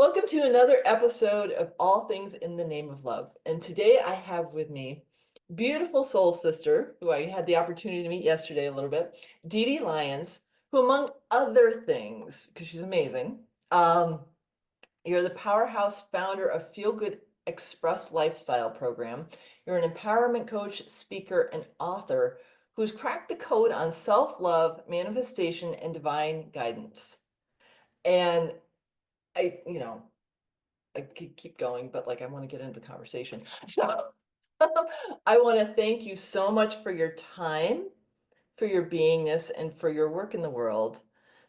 Welcome to another episode of All Things in the Name of Love. And today I have with me beautiful soul sister, who I had the opportunity to meet yesterday a little bit, Dede Lyons, who among other things, because she's amazing, you're the powerhouse founder of Feel Good Express Lifestyle Program. You're an empowerment coach, speaker, and author who's cracked the code on self-love, manifestation, and divine guidance. And I I could keep going, but like I want to get into the conversation. So I want to thank you so much for your time, for your beingness, and for your work in the world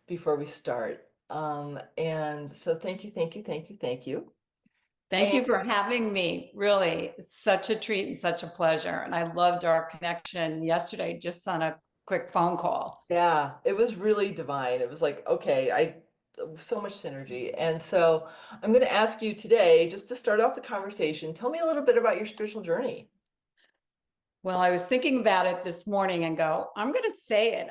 before we start. And so thank you, thank you, thank you, thank you. Thank And you for having me. Really, it's such a treat and such a pleasure. And I loved our connection yesterday just on a quick phone call. yeah, it was really divine. It was like, okay, so much synergy. And so I'm going to ask you today, just to start off the conversation, tell me a little bit about your spiritual journey. Well, I was thinking about it this morning and I'm going to say it.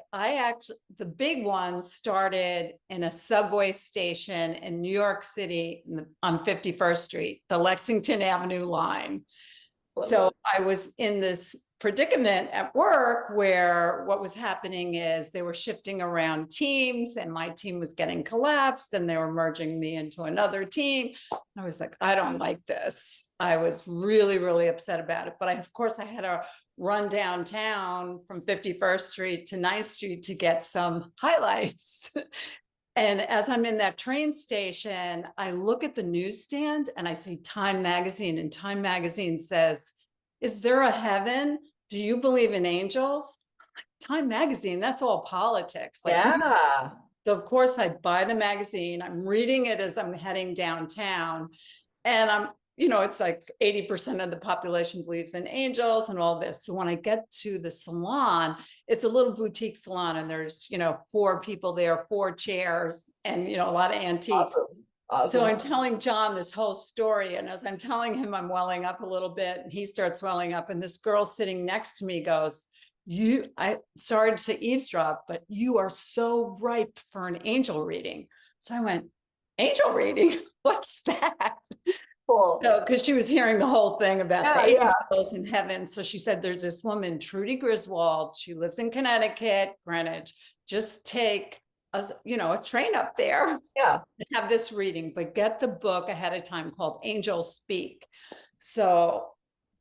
The big one started in a subway station in New York City on 51st Street, the Lexington Avenue line. Love So that. I was in this predicament at work where what was happening is they were shifting around teams and my team was getting collapsed and they were merging me into another team. I was like, I don't like this. I was really, really upset about it. But of course, I had to run downtown from 51st Street to 9th Street to get some highlights. And as I'm in that train station, I look at the newsstand and I see Time Magazine, and Time Magazine says, "Is there a heaven? Do you believe in angels?" Time Magazine, that's all politics. Yeah. So of course I buy the magazine. I'm reading it as I'm heading downtown. And it's like 80% of the population believes in angels and all this. So when I get to the salon, it's a little boutique salon and there's, four people there, four chairs and, a lot of antiques. Awesome. So Awesome. I'm telling John this whole story. And as I'm telling him, I'm welling up a little bit and he starts welling up. And this girl sitting next to me goes, I sorry to eavesdrop, but you are so ripe for an angel reading. So I went, angel reading? What's that? Cool. So, because she was hearing the whole thing about Yeah, the yeah. angels in heaven. So she said, there's this woman, Trudy Griswold. She lives in Connecticut, Greenwich. Just take a train up there Yeah. and have this reading, but get the book ahead of time called Angels Speak. So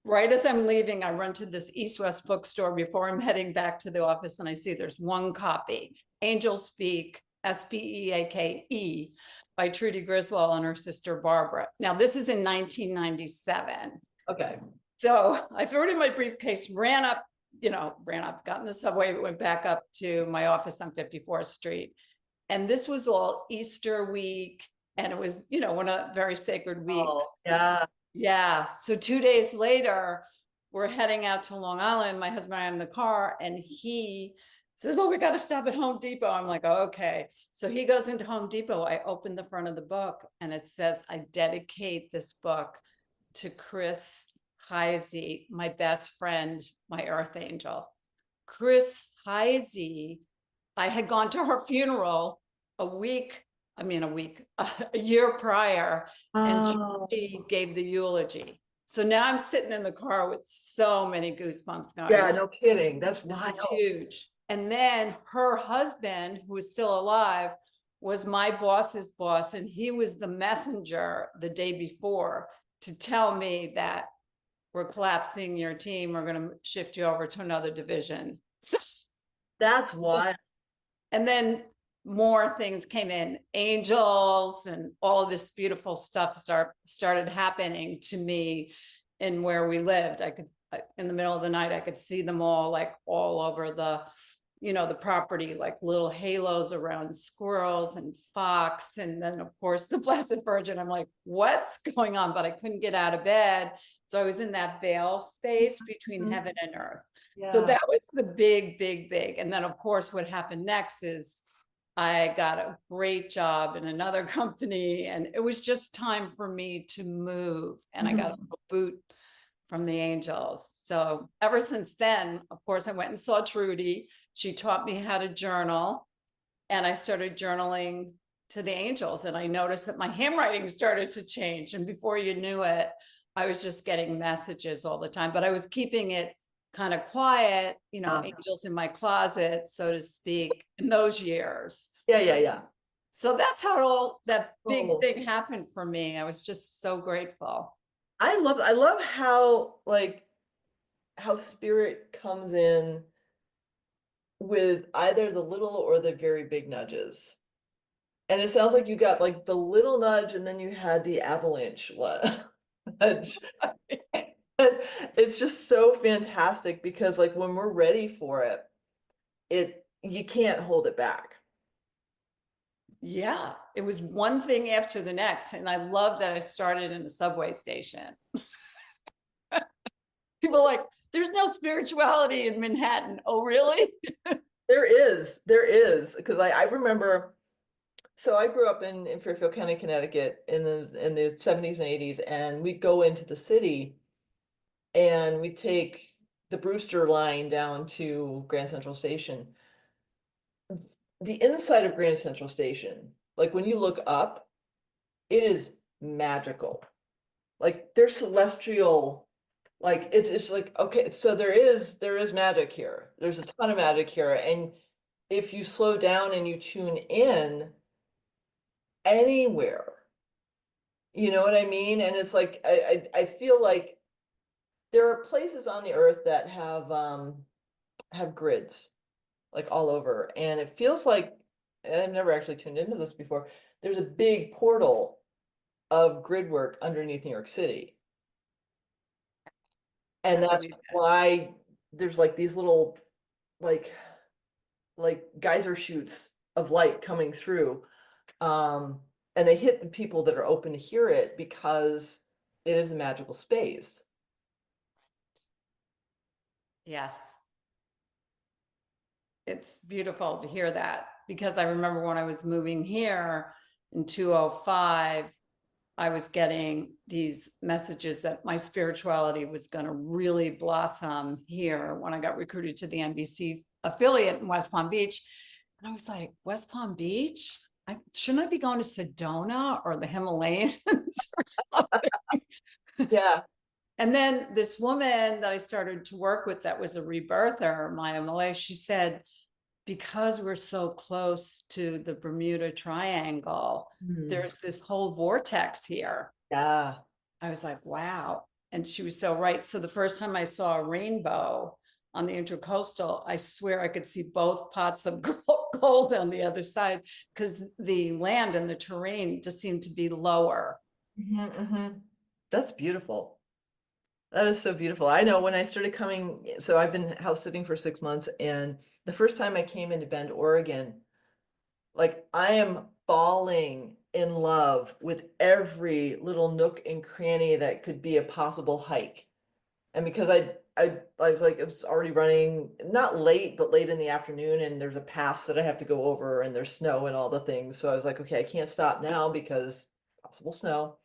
right as I'm leaving, I run to this East West bookstore before I'm heading back to the office and I see there's one copy, Angels Speak, Speake, by Trudy Griswold and her sister Barbara. Now, this is in 1997. Okay. So I threw it in my briefcase, ran up, got in the subway, went back up to my office on 54th Street. And this was all Easter week. And it was, one of very sacred weeks. Oh, yeah. Yeah. So 2 days later, we're heading out to Long Island. My husband and I are in the car, and he says, "Oh, we got to stop at Home Depot." I'm like, oh, okay. So he goes into Home Depot. I open the front of the book, and it says, "I dedicate this book to Chris Heisey, my best friend, my earth angel." Chris Heisey, I had gone to her funeral a year prior, and Oh, she gave the eulogy. So now I'm sitting in the car with so many goosebumps going yeah, on. no kidding. That's This wild. is huge. And then her husband, who is still alive, was my boss's boss, and he was the messenger the day before to tell me that we're collapsing your team, we're going to shift you over to another division. That's wild. And then more things came in, angels and all of this beautiful stuff started happening to me in where we lived. In the middle of the night, I could see them all like all over the property, like little halos around squirrels and fox. And then of course the Blessed Virgin. I'm like, what's going on? But I couldn't get out of bed. So I was in that veil space between Mhm. heaven and earth. So Yeah. that was the big, big, big. And then of course what happened next is I got a great job in another company, and it was just time for me to move. And I got a little boot from the angels. So ever since then, of course, I went and saw Trudy. She taught me how to journal, and I started journaling to the angels, and I noticed that my handwriting started to change. And before you knew it, I was just getting messages all the time, but I was keeping it kind of quiet, Uh, angels in my closet, so to speak, in those years. yeah, yeah, yeah. So that's how all that big Oh, thing happened for me. I was just so grateful. I love how like how spirit comes in with either the little or the very big nudges. And it sounds like you got like the little nudge and then you had the avalanche nudge. It's just so fantastic because like when we're ready for it, you can't hold it back. Yeah, it was one thing after the next. And I love that I started in a subway station. People are like, there's no spirituality in Manhattan. Oh, really? There is, because I remember, so I grew up in Fairfield County, Connecticut in the 70s and 80s, and we'd go into the city and we'd take the Brewster line down to Grand Central Station. The inside of Grand Central Station, like when you look up, it is magical. Like they're celestial, like it's like, okay, so there is magic here. There's a ton of magic here. And if you slow down and you tune in anywhere, you know what I mean? And it's like I feel like there are places on the earth that have grids like all over. And it feels like, and I've never actually tuned into this before, there's a big portal of grid work underneath New York City. And I that's believe that. why there's like these little like geyser shoots of light coming through. Um, and they hit the people that are open to hear it because it is a magical space. Yes. It's beautiful to hear that, because I remember when I was moving here in 205, I was getting these messages that my spirituality was going to really blossom here when I got recruited to the NBC affiliate in West Palm Beach. And I was like, West Palm Beach? Shouldn't I be going to Sedona or the Himalayas or something? Yeah. And then this woman that I started to work with that was a rebirther, Maya Malay, she said, because we're so close to the Bermuda Triangle, Hmm. there's this whole vortex here. Yeah. I was like, wow. And she was so right. So the first time I saw a rainbow on the intercoastal, I swear I could see both pots of gold on the other side, because the land and the terrain just seemed to be lower. Hmm, hmm. That's beautiful. That is so beautiful. I know when I started coming, so I've been house sitting for 6 months, and the first time I came into Bend, Oregon, like I am falling in love with every little nook and cranny that could be a possible hike. And because I was like, it's already running, not late, but late in the afternoon, and there's a pass that I have to go over, and there's snow and all the things. So I was like, okay, I can't stop now because possible snow.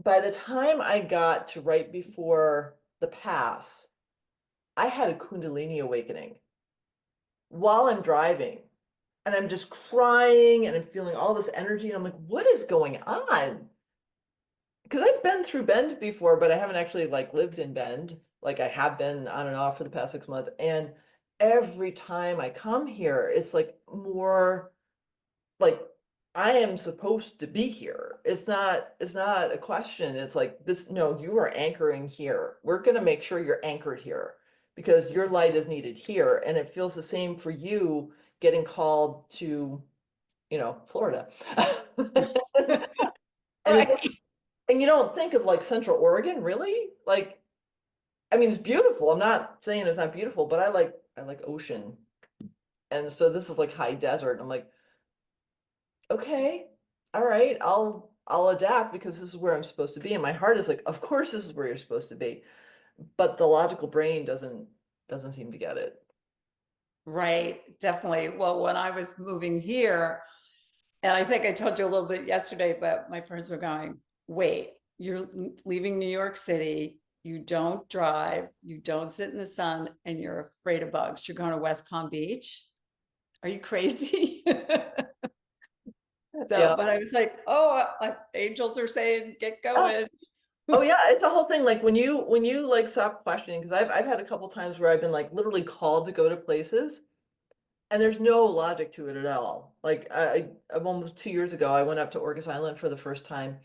By the time I got to right before the pass, I had a Kundalini awakening while I'm driving. And I'm just crying and I'm feeling all this energy. And I'm like, what is going on? Because I've been through Bend before, but I haven't actually like lived in Bend. Like I have been on and off for the past 6 months. And every time I come here, it's like more like I am supposed to be here. It's not a question. It's like this, no, you are anchoring here. We're gonna make sure you're anchored here because your light is needed here. And it feels the same for you getting called to, Florida. And it's, Right. and you don't think of like Central Oregon, really? Like, I mean, it's beautiful. I'm not saying it's not beautiful, but I like ocean. And so this is like high desert. I'm like, okay, all right, I'll adapt because this is where I'm supposed to be. And my heart is like, of course this is where you're supposed to be. But the logical brain doesn't seem to get it. Right, definitely. Well, when I was moving here, and I think I told you a little bit yesterday, but my friends were going, wait, you're leaving New York City, you don't drive, you don't sit in the sun, and you're afraid of bugs. You're going to West Palm Beach? Are you crazy? So, Yeah. but I was like, oh, angels are saying, get Yeah. going. Oh yeah, it's a whole thing. Like when you like stop questioning, because I've had a couple times where I've been like literally called to go to places and there's no logic to it at all. Like I'm almost 2 years ago, I went up to Orcas Island for the first time.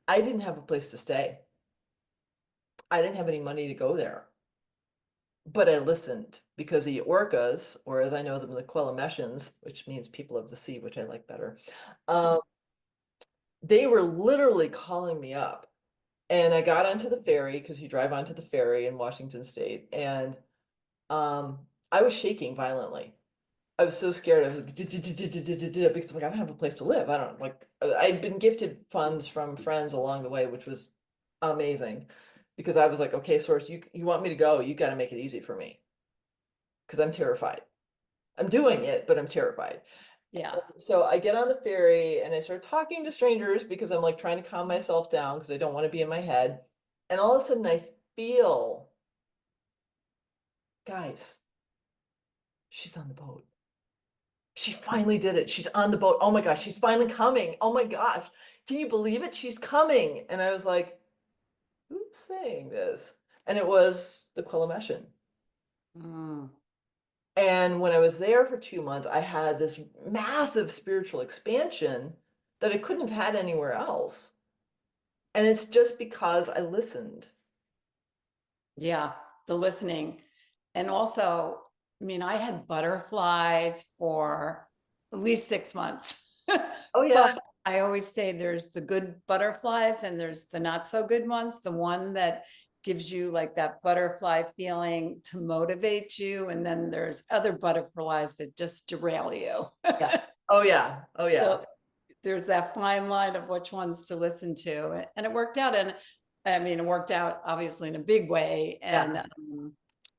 I didn't have a place to stay. I didn't have any money to go there. But I listened because the orcas, or as I know them, the Quelimetians, which means people of the sea, which I like better, um, they were literally calling me up. And I got onto the ferry because you drive onto the ferry in Washington State, and I was shaking violently. I was so scared. I was like, because I'm like, I don't have a place to live. I don't like. I'd been gifted funds from friends along the way, which was amazing, because I was like, okay, source, you want me to go? You got to make it easy for me because I'm terrified. I'm doing it, but I'm terrified. Yeah. So I get on the ferry and I start talking to strangers because I'm like trying to calm myself down because I don't want to be in my head. And all of a sudden I feel, guys, she's on the boat. She finally did it. She's on the boat. Oh my gosh, she's finally coming. Oh my gosh. Can you believe it? She's coming. And I was like, who's saying this? And it was the Quillameshan. Mm. And when I was there for 2 months, I had this massive spiritual expansion that I couldn't have had anywhere else. And it's just because I listened. Yeah, the listening. And also, I mean, I had butterflies for at least 6 months. Oh yeah. But I always say there's the good butterflies and there's the not so good ones. The one that gives you like that butterfly feeling to motivate you. And then there's other butterflies that just derail you. Yeah. Oh yeah. Oh yeah. So there's that fine line of which ones to listen to. And it worked out. And I mean, it worked out obviously in a big way. And Yeah.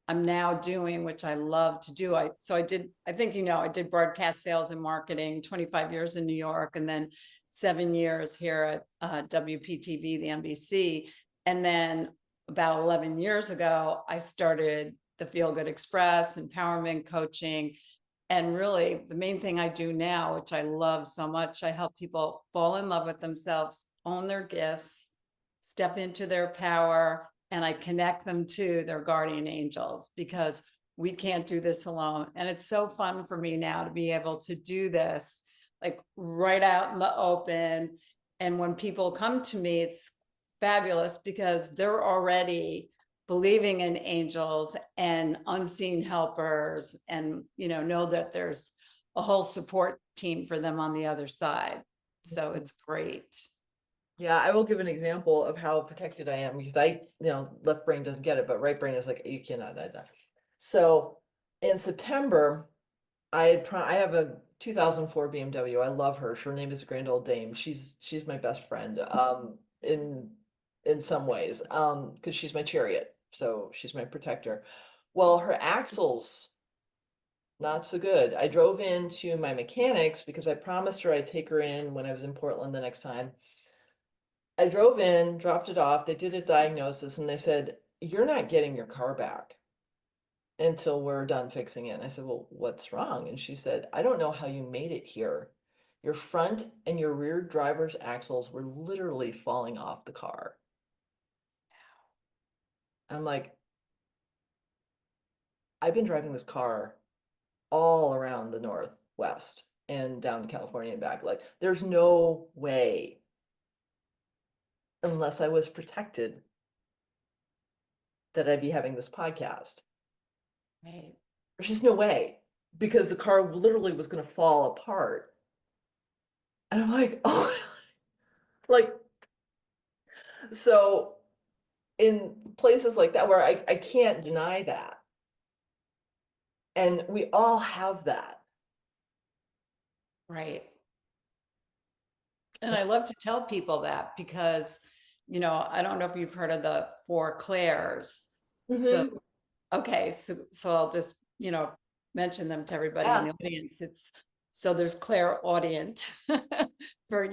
I'm now doing, which I love to do. I did, I think, I did broadcast sales and marketing, 25 years in New York, and then 7 years here at WPTV, the NBC. And then about 11 years ago, I started the Feel Good Express, empowerment coaching. And really, the main thing I do now, which I love so much, I help people fall in love with themselves, own their gifts, step into their power, and I connect them to their guardian angels because we can't do this alone. And it's so fun for me now to be able to do this like right out in the open. And when people come to me, it's fabulous because they're already believing in angels and unseen helpers and know that there's a whole support team for them on the other side. So it's great. Yeah, I will give an example of how protected I am because left brain doesn't get it, but right brain is like, you cannot, that. So in September, I have a 2004 BMW. I love her. Her name is Grand Old Dame. She's my best friend, in some ways, because she's my chariot. So she's my protector. Well, her axles, not so good. I drove into my mechanics because I promised her I'd take her in when I was in Portland the next time. I drove in, dropped it off. They did a diagnosis and they said, you're not getting your car back until we're done fixing it. And I said, well, what's wrong? And she said, I don't know how you made it here. Your front and your rear driver's axles were literally falling off the car. I'm like, I've been driving this car all around the Northwest and down to California and back. Like, there's no way, unless I was protected, that I'd be having this podcast. Right. There's just no way because the car literally was going to fall apart. And I'm like, oh, like, so in places like that where I can't deny that. And we all have that. Right. And I love to tell people that because, I don't know if you've heard of the four clairs. So, Hmm. okay, so I'll just, mention them to everybody in Yeah. the audience. So there's clairaudient for,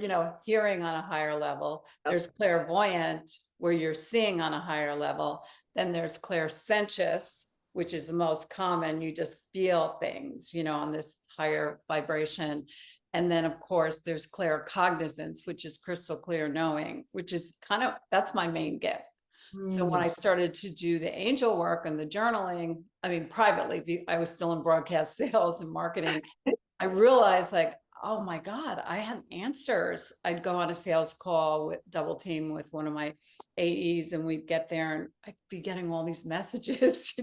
hearing on a higher level. Yep. There's clairvoyant where you're seeing on a higher level. Then there's clairsentious, which is the most common. You just feel things, on this higher vibration. And then, of course, there's claircognizance, which is crystal clear knowing, which is that's my main gift. So when Mm. I started to do the angel work and the journaling, I mean, privately, I was still in broadcast sales and marketing. I realized like, oh my God, I have answers. I'd go on a sales call with double team with one of my AEs, and we'd get there and I'd be getting all these messages,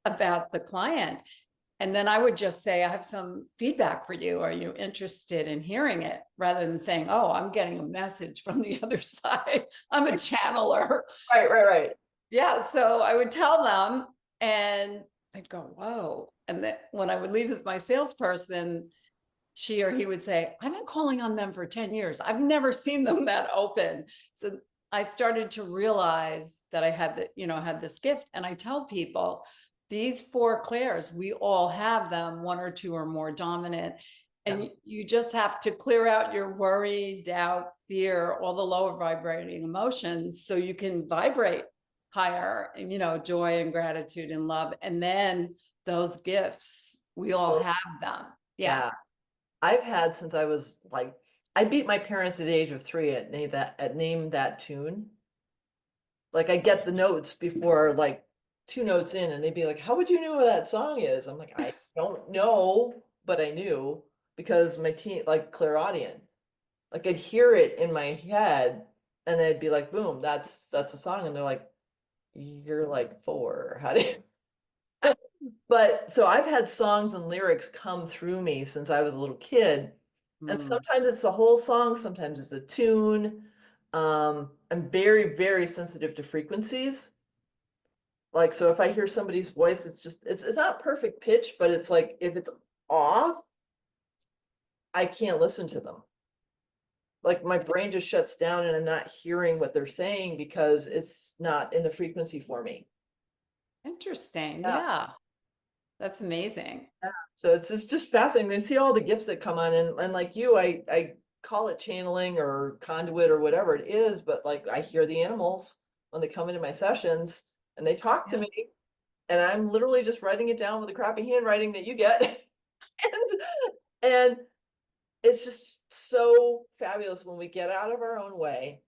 about the client. And then I would just say, I have some feedback for you. Are you interested in hearing it? Rather than saying, oh, I'm getting a message from the other side. I'm a channeler. Right, right, right. Yeah. So I would tell them and they'd go, whoa. And then when I would leave with my salesperson, she or he would say, I've been calling on them for 10 years. I've never seen them that open. So I started to realize that I had had this gift. And I tell people these four clairs, we all have them, one or two or more dominant. Yeah. And you just have to clear out your worry, doubt, fear, all the lower vibrating emotions so you can vibrate higher and, joy and gratitude and love. And then those gifts, we all Well, have them. Yeah. yeah. I've had since I was like, I beat my parents at the age of 3 at name that tune. Like I get the notes before like 2 notes in, and they'd be like, "How would you know what that song is?" I'm like, "I don't know, but I knew because my teen like clairaudient. Like I'd hear it in my head, and they'd be like, "Boom, that's a song," and they're like, "You're like 4. How do you?" But so I've had songs and lyrics come through me since I was a little kid. And Mm. sometimes it's the whole song, sometimes it's a tune. I'm very, very sensitive to frequencies. Like, so if I hear somebody's voice, it's not perfect pitch, but it's like if it's off, I can't listen to them. Like my brain just shuts down and I'm not hearing what they're saying because it's not in the frequency for me. Interesting. Yeah. Yeah. That's amazing. Yeah. So it's just fascinating to see all the gifts that come on and like you, I call it channeling or conduit or whatever it is, but like I hear the animals when they come into my sessions and they talk to Yeah. me and I'm literally just writing it down with the crappy handwriting that you get. And it's just so fabulous when we get out of our own way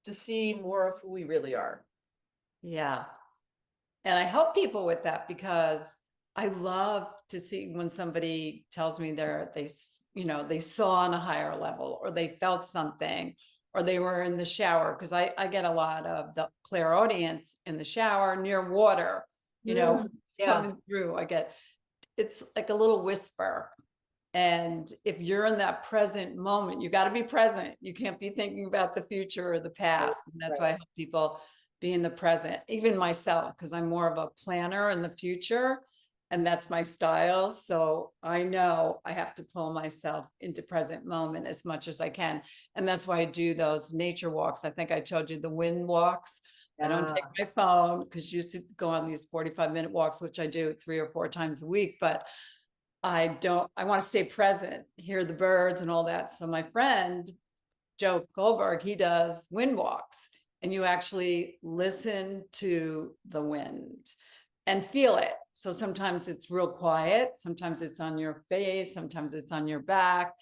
to see more of who we really are. Yeah. And I help people with that because I love to see when somebody tells me they saw on a higher level or they felt something or they were in the shower. Cause I get a lot of the clairaudience in the shower near water, Mm, it's yeah. coming through. It's like a little whisper. And if you're in that present moment, you got to be present. You can't be thinking about the future or the Right. past. And that's why I Right. help people be in the present, even myself, because I'm more of a planner in the future. And that's my style. So I know I have to pull myself into present moment as much as I can. And that's why I do those nature walks. I think I told you the wind walks. I don't take Yeah. my phone because you used to go on these 45-minute walks, which I do 3 or 4 times a week. But I want to stay present, hear the birds and all that. So my friend, Joe Goldberg, he does wind walks and you actually listen to the wind and feel it. So sometimes it's real quiet. Sometimes it's on your face. Sometimes it's on your back.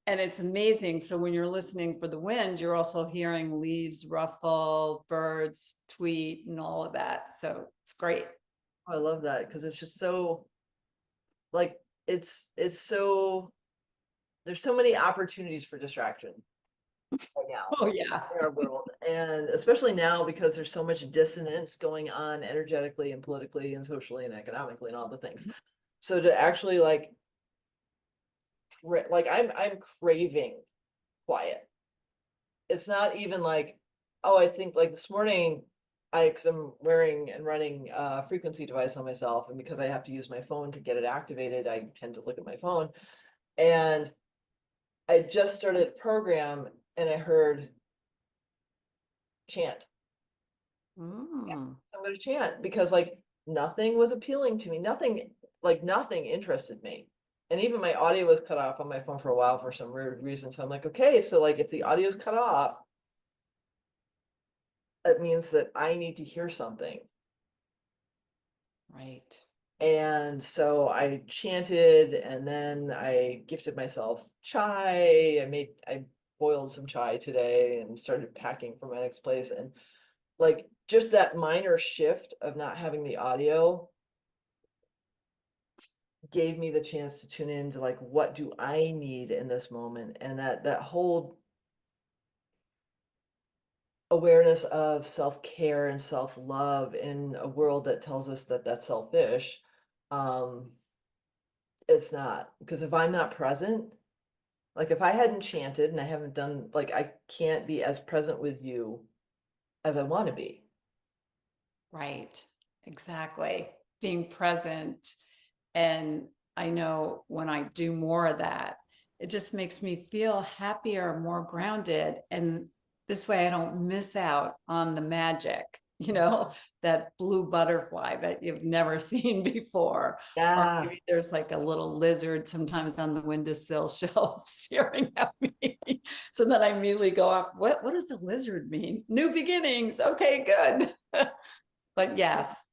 And it's amazing. So when you're listening for the wind, you're also hearing leaves ruffle, birds tweet and all of that. So it's great. I love that because it's just so like it's so there's so many opportunities for distraction right now Oh yeah. in our world. And especially now because there's so much dissonance going on energetically and politically and socially and economically and all the things. So to actually like I'm craving quiet. It's not even like, oh, I think like this morning because I'm wearing and running a frequency device on myself, and because I have to use my phone to get it activated, I tend to look at my phone. And I just started a program and I heard chant. Yeah. Mm. So I'm gonna chant because like nothing was appealing to me. Nothing interested me. And even my audio was cut off on my phone for a while for some weird reason. So I'm like, okay, so like if the audio's cut off, it means that I need to hear something. Right. And so I chanted, and then I gifted myself chai. I boiled some chai today and started packing for my next place. And like just that minor shift of not having the audio gave me the chance to tune in to like, what do I need in this moment? And that whole awareness of self-care and self-love in a world that tells us that that's selfish. um it's not, because if I'm not present, like if I hadn't chanted and I haven't done, like, I can't be as present with you as I want to be. Right. Exactly. Being present. And I know when I do more of that, it just makes me feel happier, more grounded. And this way I don't miss out on the magic, that blue butterfly that you've never seen before. Or Yeah. maybe there's like a little lizard sometimes on the windowsill shelf staring at me. So then I immediately go off, what does the lizard mean? New beginnings. Okay, good. But yes,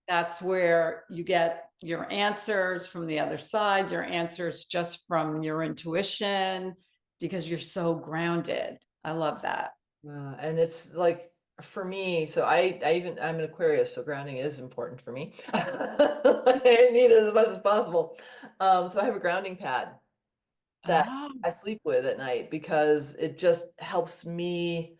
that's where you get your answers from the other side, your answers just from your intuition, because you're so grounded. I love that. And it's like, for me, so I'm an Aquarius, so grounding is important for me. I need it as much as possible. So I have a grounding pad that Oh, I sleep with at night because it just helps me.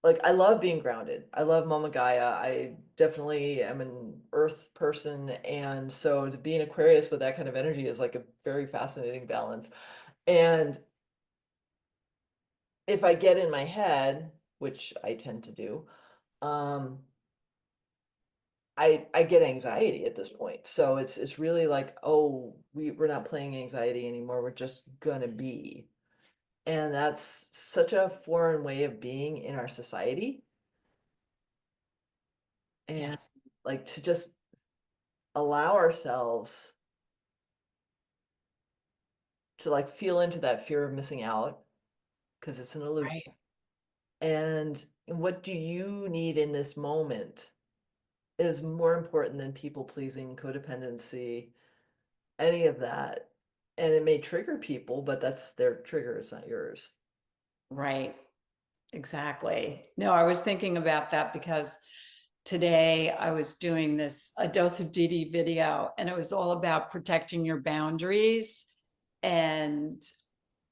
Like, I love being grounded. I love Mama Gaia. I definitely am an earth person, and so to be an Aquarius with that kind of energy is like a very fascinating balance. And if I get in my head, which I tend to do, um, I get anxiety at this point. So it's really like, oh, we're not playing anxiety anymore. We're just gonna be. And that's such a foreign way of being in our society. And yes. like to just allow ourselves to like feel into that fear of missing out, because it's an illusion. Right. And what do you need in this moment is more important than people pleasing, codependency, any of that. And it may trigger people, but that's their trigger, it's not yours. Right. Exactly. No, I was thinking about that because today I was doing this a dose of Dede video, and it was all about protecting your boundaries. And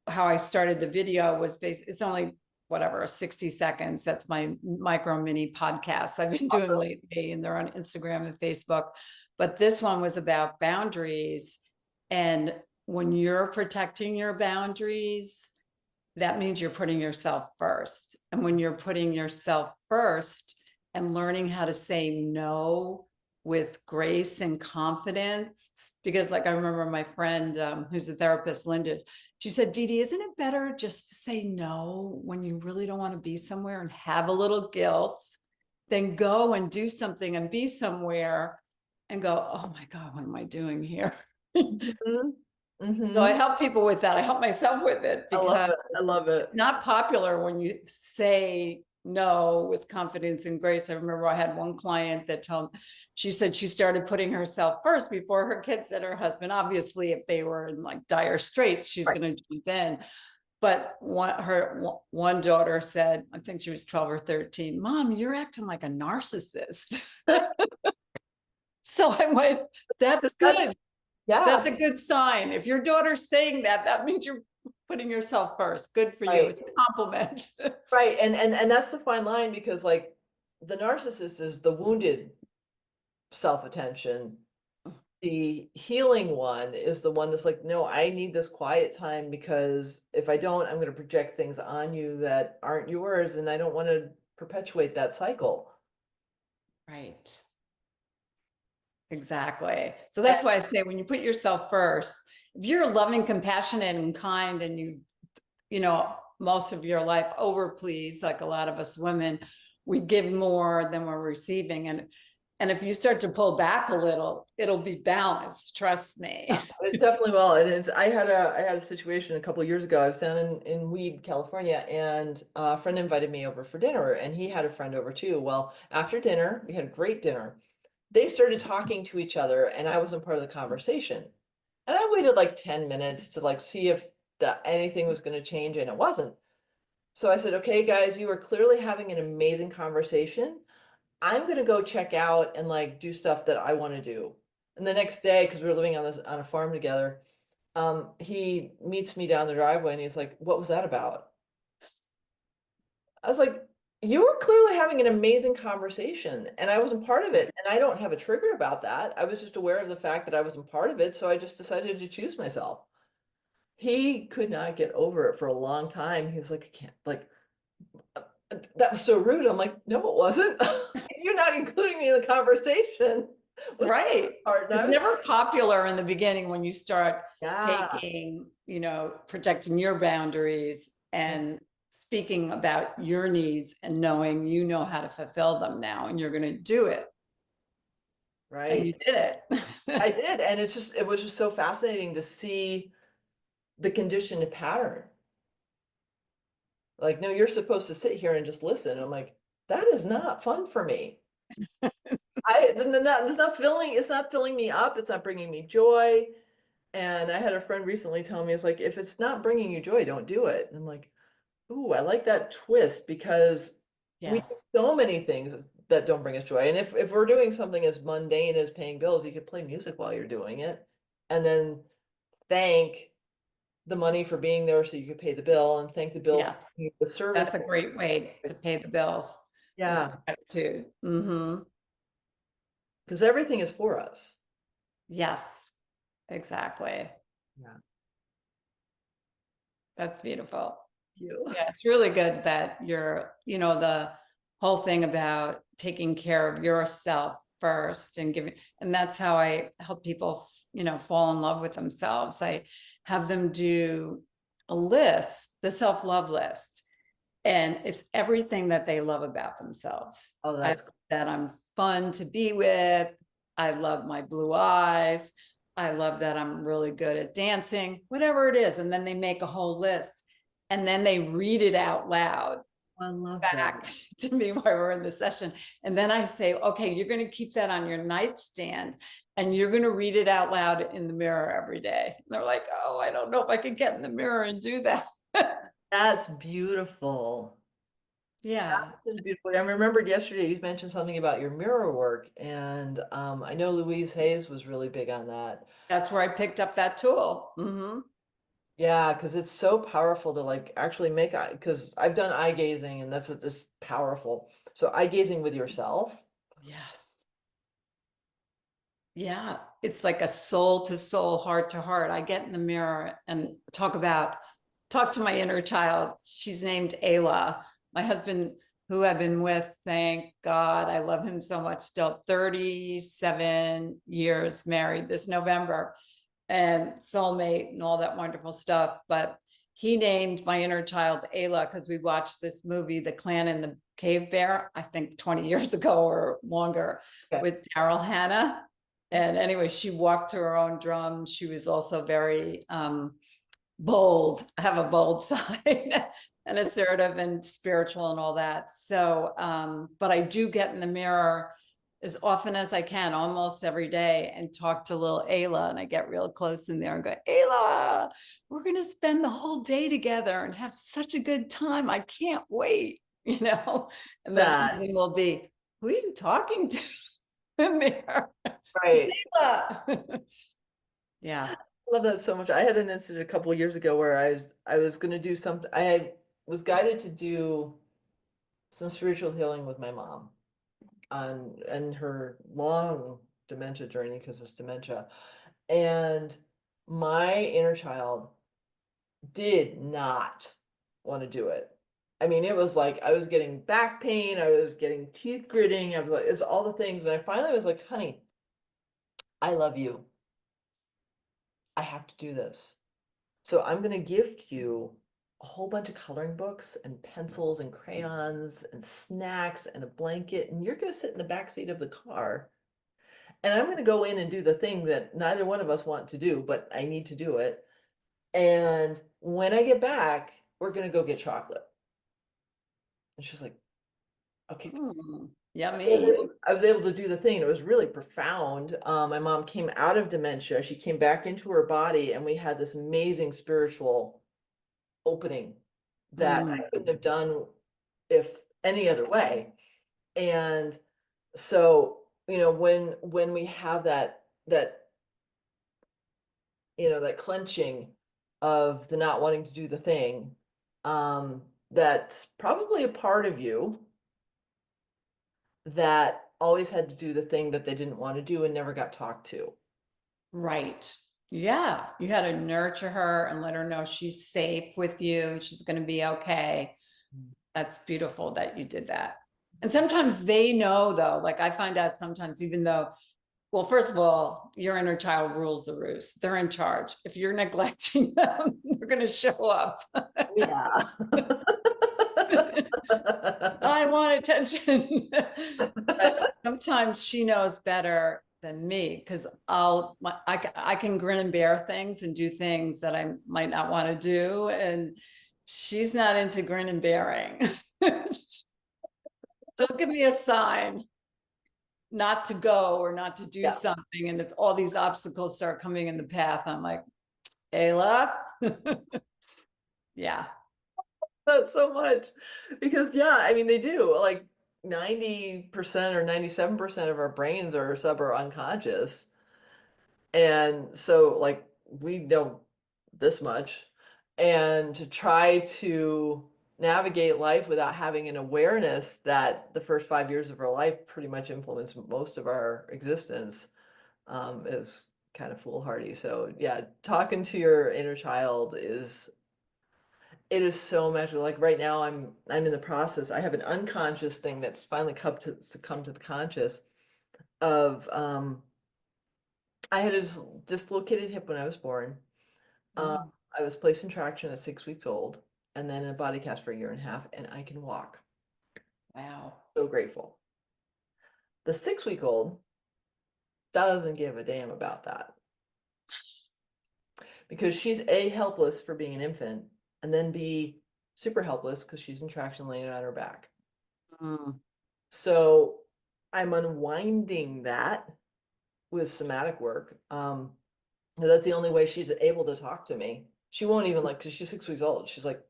how I started the video was it's only whatever 60 seconds. That's my micro mini podcast I've been doing Awesome. lately, and they're on Instagram and Facebook. But this one was about boundaries. And when you're protecting your boundaries, that means you're putting yourself first. And when you're putting yourself first and learning how to say no with grace and confidence, because like I remember my friend who's a therapist, Linda, she said, Dede, isn't it better just to say no when you really don't want to be somewhere and have a little guilt than go and do something and be somewhere and go, oh my God, what am I doing here? Hmm. So I Hmm. help people with that. I help myself with it I love because it. I love it. it's not popular when you say no with confidence and grace. I remember I had one client that she said she started putting herself first before her kids and her husband. Obviously, if they were in like dire straits, she's Right. going to jump in. But one daughter said, I think she was 12 or 13, Mom, you're acting like a narcissist. So I went, that's That's, good. yeah, That's a good sign. If your daughter's saying that, that means you're putting yourself first. Good for you. right. It's a compliment. Right. And that's the fine line, because like the narcissist is the wounded self-attention. The healing one is the one that's like, no, I need this quiet time, because if I don't, I'm going to project things on you that aren't yours, and I don't want to perpetuate that cycle. Right. Exactly. So And that's why I say when you put yourself first, if you're loving, compassionate, and kind, and most of your life over please, like a lot of us women, we give more than we're receiving. And if you start to pull back a little, it'll be balanced. Trust me. it definitely will. And it's, I had a situation a couple of years ago. I was down in Weed, California, and a friend invited me over for dinner, and he had a friend over too. Well, after dinner, we had a great dinner. they started talking to each other and I wasn't part of the conversation. And I waited like 10 minutes to like see if anything was going to change and it wasn't. So I said, okay, guys, you are clearly having an amazing conversation. I'm going to go check out and like do stuff that I want to do. And the next day, because we were living on a farm together, he meets me down the driveway and he's like, what was that about? I was like, you were clearly having an amazing conversation and I wasn't part of it. And I don't have a trigger about that. I was just aware of the fact that I wasn't part of it. So I just decided to choose myself. He could not get over it for a long time. He was like, I can't, like, that was so rude. I'm like, no, it wasn't. You're not including me in the conversation with Right. that part. And It's I was, never popular in the beginning when you start yeah, taking, protecting your boundaries and speaking about your needs and knowing you know how to fulfill them now and you're going to do it. And right. you did I it. did. And it was just so fascinating to see the conditioned pattern. Like, no, you're supposed to sit here and just listen. I'm like, that is not fun for me. It's not filling me up. It's not bringing me joy. And I had a friend recently tell me, it's like, if it's not bringing you joy, don't do it. And I'm like, ooh, I like that twist because we do Yes. so many things that don't bring us joy. And if we're doing something as mundane as paying bills, you could play music while you're doing it and then thank the money for being there so you could pay the bill and thank the bill for Yes. the service. That's a great way to pay the bills with Yeah, gratitude. Hmm. because everything is for us. Yes, exactly. Yeah. That's beautiful. You. Yeah, it's really good that the whole thing about taking care of yourself first and giving, and that's how I help people, fall in love with themselves. I have them do a list, the self-love list, and it's everything that they love about themselves. Oh, I that's cool. that I'm fun to be with. I love my blue eyes. I love that I'm really good at dancing, whatever it is. And then they make a whole list and then they read it out loud I love that. back to me while we're in the session. And then I say, okay, you're going to keep that on your nightstand and you're going to read it out loud in the mirror every day. And they're like, oh, I don't know if I could get in the mirror and do that. That's beautiful. Yeah. Absolutely beautiful. I remembered yesterday you mentioned something about your mirror work, and I know Louise Hayes was really big on that. That's where I picked up that tool. Hmm. Yeah, because it's so powerful to like actually make eye, because I've done eye gazing and that's just powerful. So eye gazing with yourself. Yes. Yeah. It's like a soul to soul, heart to heart. I get in the mirror and talk to my inner child. She's named Ayla. My husband, who I've been with, thank God, I love him so much still, 37 years married this November, and soulmate and all that wonderful stuff. But he named my inner child Ayla because we watched this movie, The Clan and the Cave Bear, I think 20 years ago or longer, Okay. with Daryl Hannah. And anyway, she walked to her own drum. She was also very bold, have a bold side and assertive and spiritual and all that. So, but I do get in the mirror as often as I can, almost every day, and talk to little Ayla. And I get real close in there and go, Ayla, we're going to spend the whole day together and have such a good time. I can't wait, And then That, evening will be, who are you talking to in there? right. Ayla. Yeah. I love that so much. I had an incident a couple of years ago where I was going to do something. Was guided to do some spiritual healing with my mom on and her long dementia journey because it's dementia. And my inner child did not want to do it. I mean, it was like I was getting back pain, I was getting teeth gritting, I was like, it's all the things. And I finally was like, honey, I love you. I have to do this. So I'm going to gift you a whole bunch of coloring books and pencils and crayons and snacks and a blanket. And you're going to sit in the back seat of the car. And I'm going to go in and do the thing that neither one of us want to do, but I need to do it. And when I get back, we're going to go get chocolate. And she's like, okay. Hmm. Yummy. I was able to do the thing. It was really profound. My mom came out of dementia. She came back into her body, and we had this amazing spiritual opening that I Mm, couldn't have done if any other way. And so, when we have that clenching of the not wanting to do the thing, that's probably a part of you that always had to do the thing that they didn't want to do and never got talked to. right. Yeah. You had to nurture her and let her know she's safe with you. She's going to be okay. That's beautiful that you did that. And sometimes they know, though, like I find out sometimes, even though, well, first of all, your inner child rules the roost. They're in charge. If you're neglecting them, they're going to show up. Yeah. I want attention. But sometimes she knows better than me because I can grin and bear things and do things that I might not want to do. And she's not into grin and bearing. She'll give me a sign not to go or not to do Yeah. something. And it's all these obstacles start coming in the path. I'm like, Ayla. Yeah. Not so much because yeah, I mean they do like 90% or 97% of our brains are sub or unconscious. And so like we know this much and to try to navigate life without having an awareness that the first 5 years of our life pretty much influence most of our existence is kind of foolhardy. So yeah, talking to your inner child it is so magical. Like right now, I'm in the process. I have an unconscious thing that's finally come to the conscious of I had a dislocated hip when I was born. Uh, Oh, I was placed in traction at 6 weeks old, and then in a body cast for a year and a half, and I can walk. wow. So grateful. The 6 week old doesn't give a damn about that because she's A, helpless for being an infant, and then B, super helpless because she's in traction laying on her back. Mm, So I'm unwinding that with somatic work. That's the only way she's able to talk to me. She won't even like, because she's 6 weeks old. She's like,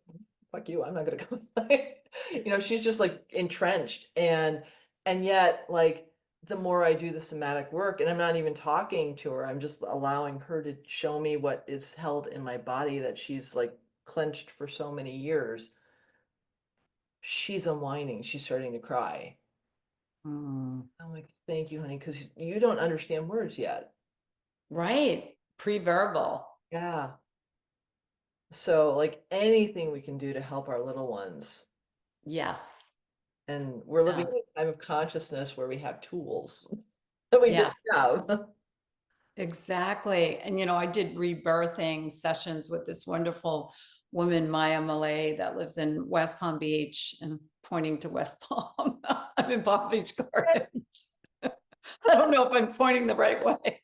fuck you, I'm not gonna come. She's just like entrenched. And yet, like, the more I do the somatic work, and I'm not even talking to her, I'm just allowing her to show me what is held in my body that she's like clenched for so many years. She's unwinding, she's starting to cry. mm. I'm like, thank you, honey, because you don't understand words yet. Right. Pre-verbal. Yeah. So, like anything we can do to help our little ones. Yes. And we're living Yeah. in a time of consciousness where we have tools that we didn't Yeah. have. Exactly. And, I did rebirthing sessions with this wonderful woman, Maya Malay, that lives in West Palm Beach and pointing to West Palm. I'm in Palm Beach Gardens. I don't know if I'm pointing the right way,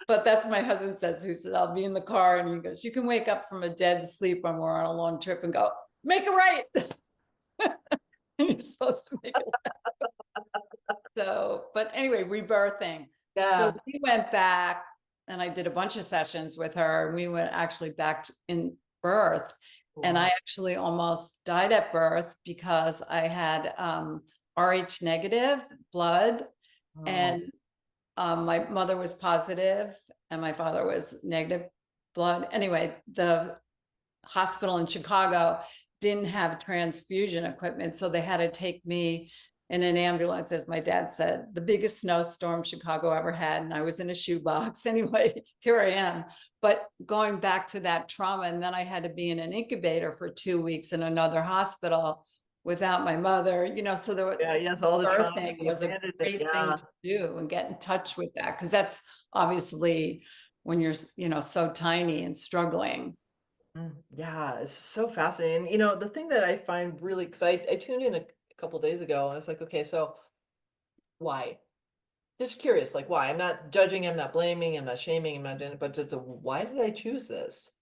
but that's what my husband says. Who says, I'll be in the car and he goes, you can wake up from a dead sleep when we're on a long trip and go, make it right. And you're supposed to make it. So, but anyway, rebirthing. So Yeah. we went back and I did a bunch of sessions with her. And we went actually back in birth. And I Wow. actually almost died at birth because I had RH negative blood. Oh, And my mother was positive and my father was negative blood. Anyway, the hospital in Chicago didn't have transfusion equipment. So they had to take me in an ambulance, as my dad said, the biggest snowstorm Chicago ever had. And I was in a shoebox. Anyway, here I am. But going back to that trauma, and then I had to be in an incubator for 2 weeks in another hospital without my mother, so the yeah. Yes. All the trauma, birthing the was a abandonment. great thing Yeah. to do and get in touch with that. Cause that's obviously when you're, so tiny and struggling. Yeah. It's so fascinating. The thing that I find really, because I tuned in a couple days ago, and I was like, okay, so why? Just curious, like why? I'm not judging, I'm not blaming, I'm not shaming, I'm not doing it, but just why did I choose this?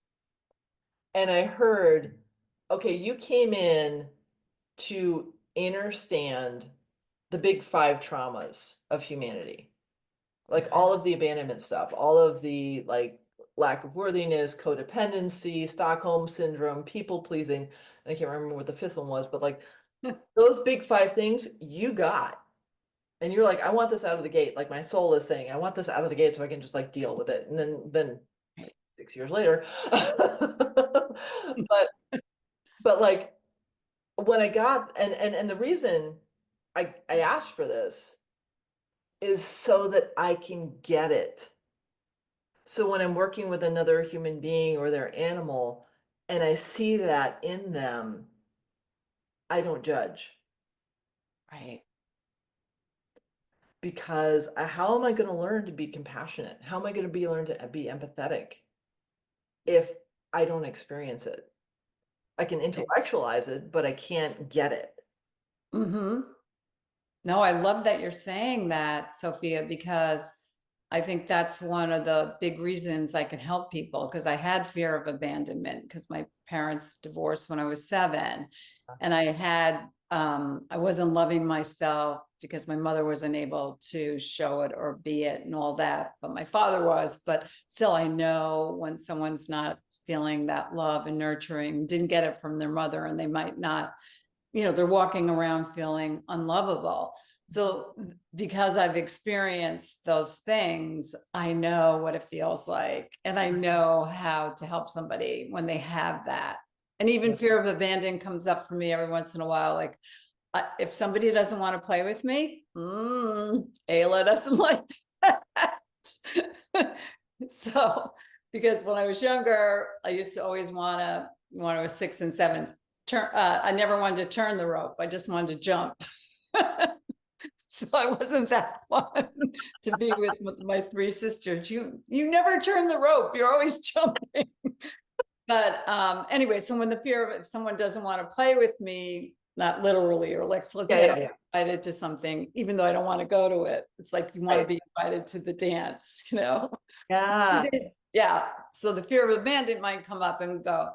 And I heard, okay, you came in to understand the big five traumas of humanity, like all of the abandonment stuff, all of the like lack of worthiness, codependency, Stockholm syndrome, people pleasing. I can't remember what the fifth one was, but like those big five things you got. And you're like, I want this out of the gate. Like my soul is saying, I want this out of the gate so I can just like deal with it. And then Right. 6 years later, but like when I got and the reason I asked for this is so that I can get it. So when I'm working with another human being or their animal and I see that in them, I don't judge Right. because how am I going to learn to be compassionate? How am I going to be learn to be empathetic if I don't experience it? I can intellectualize it, but I can't get it. Mm-hmm. No, I love that you're saying that, Sophia, because I think that's one of the big reasons I can help people, because I had fear of abandonment because my parents divorced when I was 7. And I wasn't loving myself because my mother wasn't able to show it or be it and all that, but my father was. But still, I know when someone's not feeling that love and nurturing, didn't get it from their mother, and they might not, they're walking around feeling unlovable. So because I've experienced those things, I know what it feels like, and I know how to help somebody when they have that. And even Yeah. fear of abandon comes up for me every once in a while. Like, if somebody doesn't want to play with me, Ayla doesn't like that. So, because when I was younger, I used to always want to, when I was 6 and 7, I never wanted to turn the rope. I just wanted to jump. So I wasn't that fun to be with my 3 sisters. You never turn the rope. You're always jumping. But anyway, so when the fear of if someone doesn't want to play with me, not literally, or like let's Yeah, say yeah, I'm yeah. invited to something, even though I don't want to go to it, it's like you want to Right. be invited to the dance, you know? Yeah. Yeah. So the fear of abandonment might come up and go,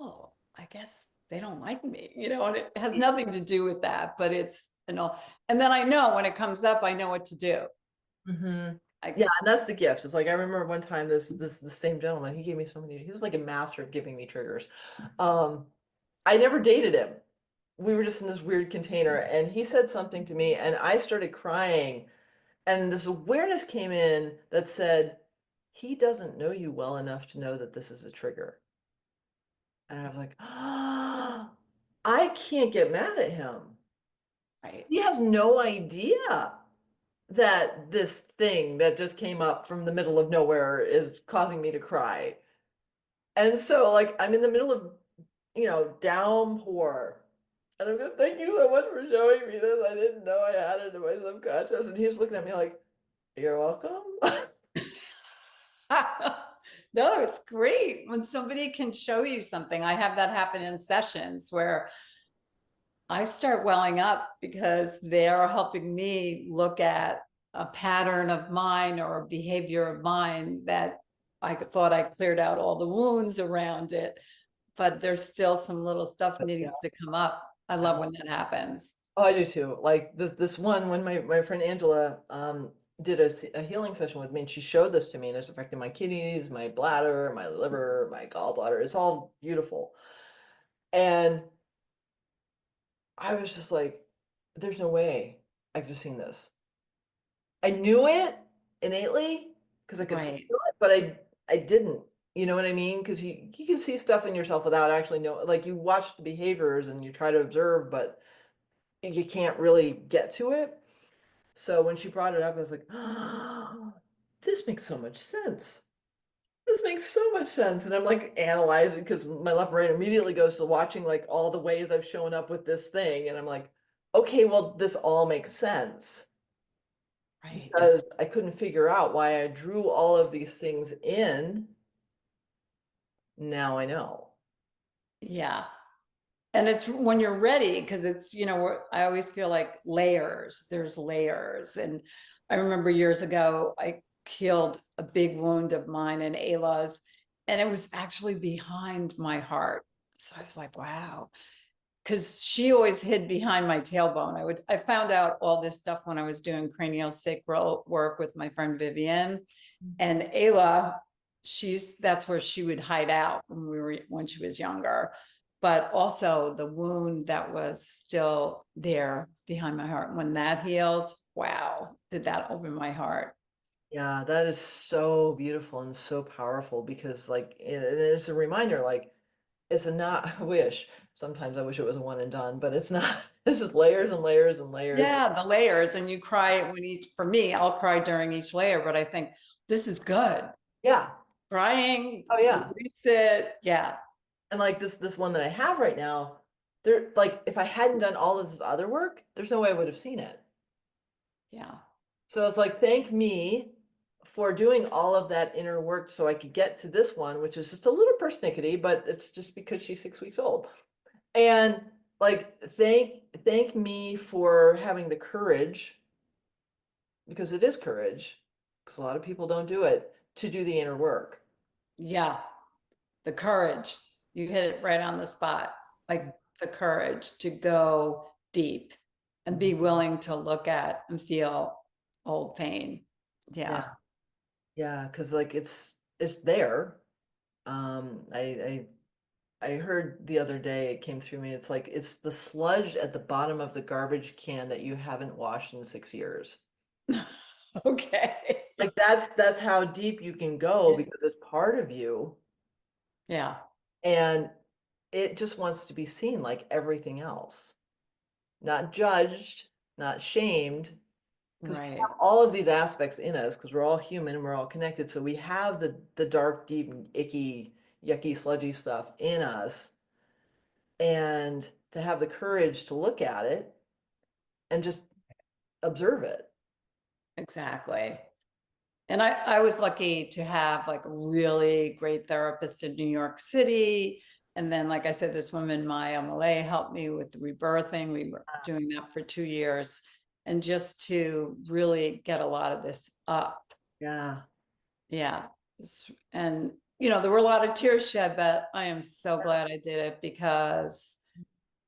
oh, I guess they don't like me, and it has nothing to do with that, but it's. And then I know when it comes up, I know what to do. Mhm. I, Yeah, and that's the gift. It's like I remember one time this the same gentleman, he gave me so many, he was like a master of giving me triggers. Um, I never dated him. We were just in this weird container and he said something to me and I started crying and this awareness came in that said, he doesn't know you well enough to know that this is a trigger. And I was like, I can't get mad at him. right. He has no idea that this thing that just came up from the middle of nowhere is causing me to cry. And so, like, I'm in the middle of, downpour. And I'm going, thank you so much for showing me this. I didn't know I had it in my subconscious. And he's looking at me like, you're welcome. No, it's great when somebody can show you something. I have that happen in sessions where I start welling up because they're helping me look at a pattern of mine or a behavior of mine that I thought I cleared out all the wounds around it, but there's still some little stuff Yeah. needs to come up. I love when that happens. Oh, I do too. Like this one when my friend Angela did a healing session with me and she showed this to me and it's affecting my kidneys, my bladder, my liver, my gallbladder. It's all beautiful. And I was just like, there's no way I could have seen this. I knew it innately because I could feel Right. it, but I didn't. You know what I mean? Because you can see stuff in yourself without actually know. Like you watch the behaviors and you try to observe, but you can't really get to it. So when she brought it up, I was like, oh, this makes so much sense. This makes so much sense. And I'm like analyzing because my left brain immediately goes to watching like all the ways I've shown up with this thing. And I'm like, okay, well, this all makes sense Right. because I couldn't figure out why I drew all of these things in. Now I know. Yeah. And it's when you're ready, because I always feel like there's layers. And I remember years ago, I healed a big wound of mine and Ayla's, and it was actually behind my heart. So I was like, wow. because she always hid behind my tailbone. I found out all this stuff when I was doing cranial sacral work with my friend Vivian, and Ayla, that's where she would hide out when she was younger. But also the wound that was still there behind my heart, when that healed, wow, did that open my heart. Yeah, that is so beautiful and so powerful because like it's a reminder, like it's a not I wish. Sometimes I wish it was a one and done, but it's not. It's just layers and layers and layers. Yeah, the layers, and you cry when each, for me, I'll cry during each layer, but I think this is good. Yeah. Crying, Oh yeah. release it. Yeah. And like this one that I have right now, there like if I hadn't done all of this other work, there's no way I would have seen it. Yeah. So it's like thank me for doing all of that inner work so I could get to this one, which is just a little persnickety, but it's just because she's 6 weeks old. And like thank me for having the courage, because it is courage, because a lot of people don't do it, to do the inner work. Yeah. The courage. You hit it right on the spot. Like the courage to go deep and be Mhm. willing to look at and feel old pain. Yeah, Yeah. yeah, because like it's there. I heard the other day, it came through me, it's like it's the sludge at the bottom of the garbage can that you haven't washed in 6 years. Okay. Like that's how deep you can go because it's part of you Yeah. and it just wants to be seen like everything else. Not judged, not shamed, because we Right. have all of these aspects in us because we're all human and we're all connected. So we have the dark, deep, icky, yucky, sludgy stuff in us. And to have the courage to look at it and just observe it. Exactly. And I was lucky to have like a really great therapist in New York City. And then, like I said, this woman, Maya Malay, helped me with the rebirthing. We were doing that for 2 years. And just to really get a lot of this up. Yeah. Yeah. And, you know, there were a lot of tears shed, but I am so glad I did it because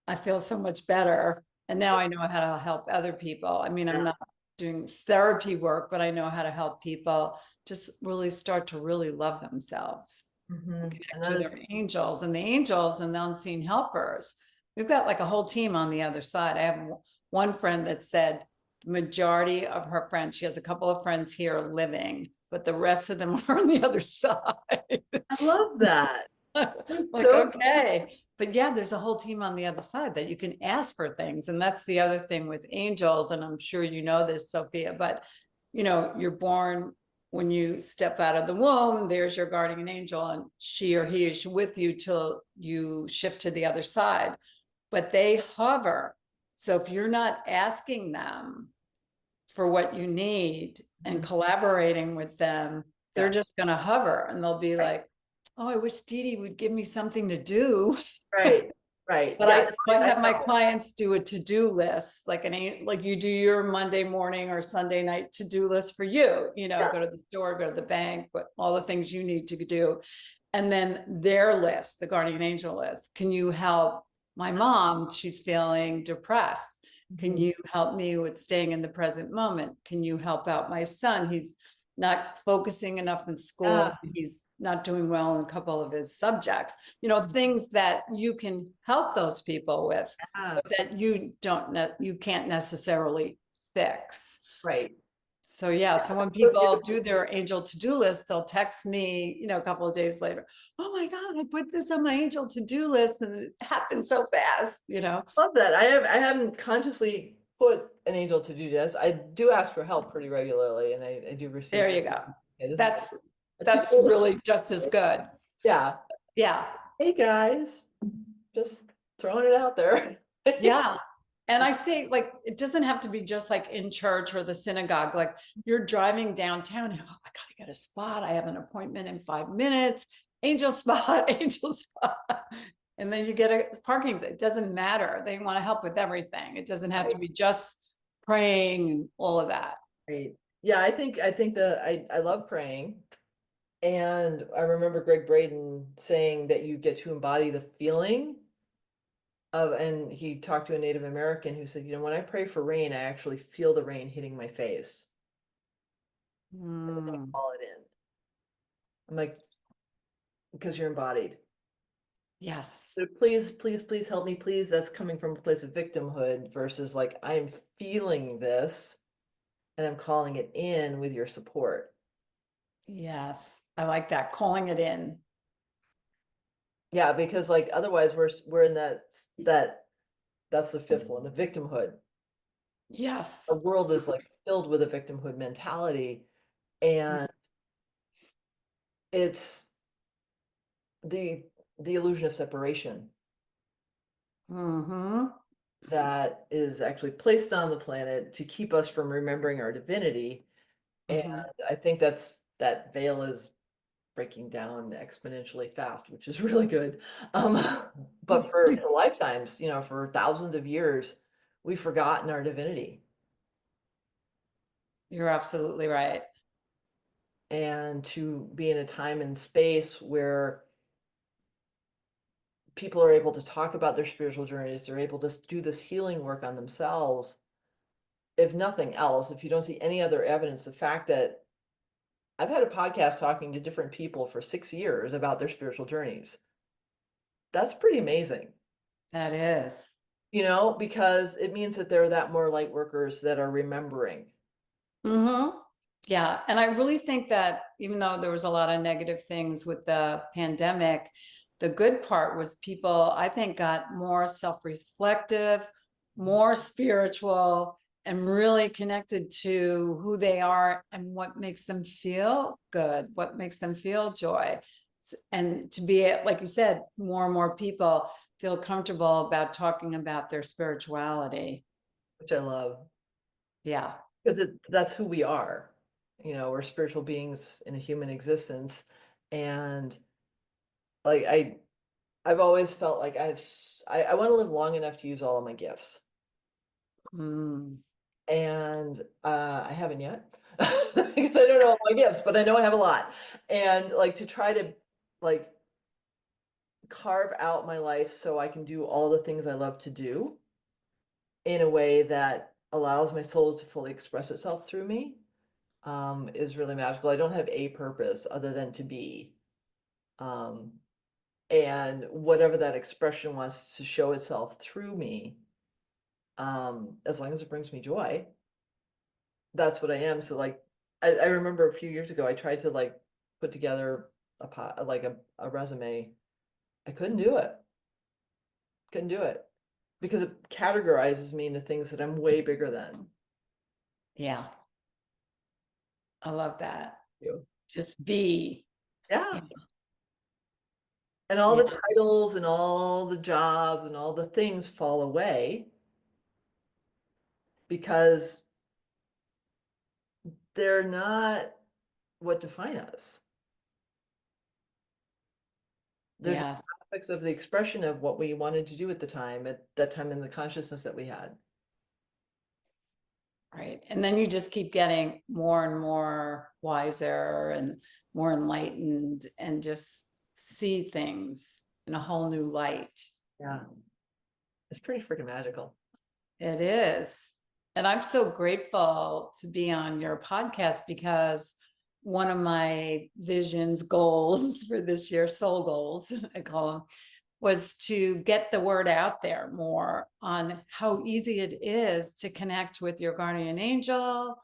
I feel so much better. And now I know how to help other people. I mean, I'm Yeah. not doing therapy work, but I know how to help people just really start to really love themselves and And connect that to is their angels, and the angels and the unseen helpers. We've got like a whole team on the other side. I have one friend that said the majority of her friends, she has a couple of friends here living, but the rest of them are on the other side. I love that. That is Like, so okay. But yeah, there's a whole team on the other side that you can ask for things. And that's the other thing with angels. And I'm sure you know this, Sophia, but you know, you're born, when you step out of the womb, there's your guardian angel, and she or he is with you till you shift to the other side. But they hover. So if you're not asking them for what you need and Mhm. collaborating with them, they're Yeah. just going to hover and they'll be Right. like, oh, I wish Dede would give me something to do. Right. Right. But Yeah. I I have my know. clients do a to-do list, like like you do your Monday morning or Sunday night to-do list for you, you know, Yeah. go to the store, go to the bank, but all the things you need to do. And then their list, the guardian angel list. Can you help my mom? She's feeling depressed. Can Mhm. you help me with staying in the present moment? Can you help out my son? He's not focusing enough in school. Yeah. He's not doing well in a couple of his subjects. You know, things that you can help those people with, Yeah. but that you don't know, you can't necessarily fix. Right. So yeah, so when So people beautiful. do their angel to-do list, they'll text me, you know, a couple of days later, oh my God, I put this on my angel to-do list and it happened so fast, you know. Love that. I haven't consciously put an angel to do this. I do ask for help pretty regularly and I do receive. There you go. Okay, this is That's a that's tool. really just as good. Yeah. Yeah. Hey guys, just throwing it out there. Yeah. And I say, like, it doesn't have to be just like in church or the synagogue. Like, you're driving downtown and, oh, I gotta get a spot. I have an appointment in 5 minutes. Angel spot, angel spot. And then you get a parking. It doesn't matter. They want to help with everything. It doesn't have to Right. be just praying and all of that. Right. Yeah, I think that I love praying. And I remember Greg Braden saying that you get to embody the feeling and he talked to a Native American who said, when I pray for rain, I actually feel the rain hitting my face. And then I Mm, call it in. I'm like, because you're embodied. yes. So please, please, please help me. Please. That's coming from a place of victimhood versus like, I'm feeling this and I'm calling it in with your support. Yes. I like that. Calling it in. Yeah, because like otherwise we're in that's the fifth one, the victimhood. Our Yes. world is like filled with a victimhood mentality, and it's the the illusion of separation Mm-hmm. that is actually placed on the planet to keep us from remembering our divinity. And Mm-hmm. I think that veil is breaking down exponentially fast, which is really good. Um, but for lifetimes, for thousands of years, we've forgotten our divinity. You're absolutely right. And to be in a time and space where people are able to talk about their spiritual journeys, they're able to do this healing work on themselves. If nothing else, if you don't see any other evidence, the fact that I've had a podcast talking to different people for 6 years about their spiritual journeys, that's pretty amazing, That is. because it means that there are that more light workers that are remembering. Mm-hmm. Yeah. And I really think that even though there was a lot of negative things with the pandemic, the good part was people, I think, got more self-reflective, more spiritual, and really connected to who they are and what makes them feel good, what makes them feel joy. And to be, like you said, more and more people feel comfortable about talking about their spirituality. Which I love Yeah. because that's who we are. We're spiritual beings in a human existence, and like I've always felt like I want to live long enough to use all of my gifts, Mm. and I haven't yet because I don't know all my gifts, but I know I have a lot, and like to try to like carve out my life so I can do all the things I love to do in a way that allows my soul to fully express itself through me, is really magical. I don't have a purpose other than to be. Um, and whatever that expression wants to show itself through me, as long as it brings me joy, that's what I am. So like, I remember a few years ago, I tried to like put together like a resume. I couldn't do it because it categorizes me into things that I'm way bigger than Yeah, I love that. you. Just be. Yeah. Yeah, And all yeah, the titles and all the jobs and all the things fall away because they're not what define us. They're just yes, aspects of the expression of what we wanted to do at that time in the consciousness that we had. right. And then you just keep getting more and more wiser and more enlightened and just see things in a whole new light. Yeah. It's pretty freaking magical. It is. And I'm so grateful to be on your podcast because one of my visions, goals for this year, soul goals, I call them, was to get the word out there more on how easy it is to connect with your guardian angel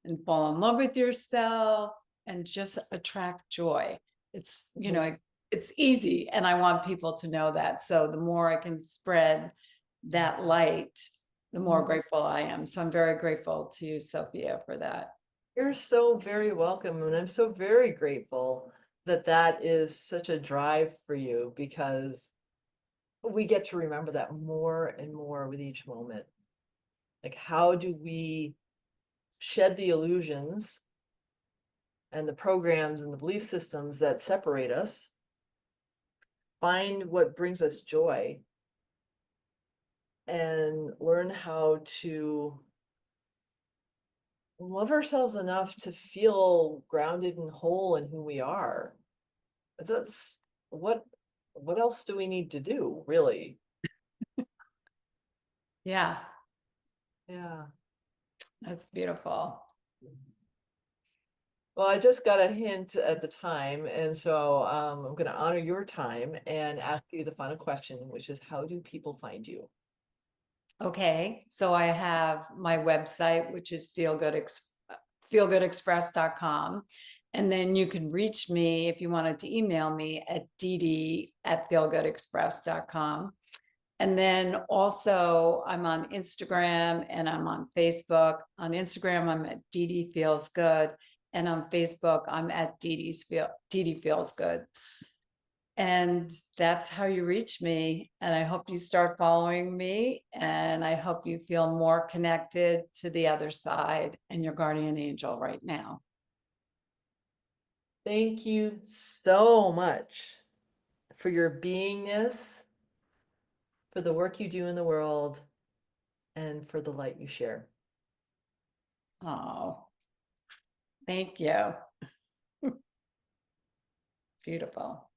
and fall in love with yourself and just attract joy. It's, Mhm. it's easy. And I want people to know that. So the more I can spread that light, the more Mhm. grateful I am. So I'm very grateful to you, Sophia, for that. You're so very welcome. And I'm so very grateful that that is such a drive for you because we get to remember that more and more with each moment. Like, how do we shed the illusions and the programs and the belief systems that separate us, find what brings us joy, and learn how to love ourselves enough to feel grounded and whole in who we are. That's what else do we need to do, really? Yeah, Yeah. that's beautiful. Well, I just got a hint at the time, and so I'm going to honor your time and ask you the final question, which is how do people find you? Okay, so I have my website, which is feelgoodexpress.com. And then you can reach me if you wanted to email me at dd@feelgoodexpress.com. And then also I'm on Instagram and I'm on Facebook. On Instagram, I'm at Dede Feels Good. And on Facebook, I'm at Dede Feels Good. And that's how you reach me. And I hope you start following me. And I hope you feel more connected to the other side and your guardian angel right now. Thank you so much for your beingness, for the work you do in the world, and for the light you share. Oh, thank you. Beautiful.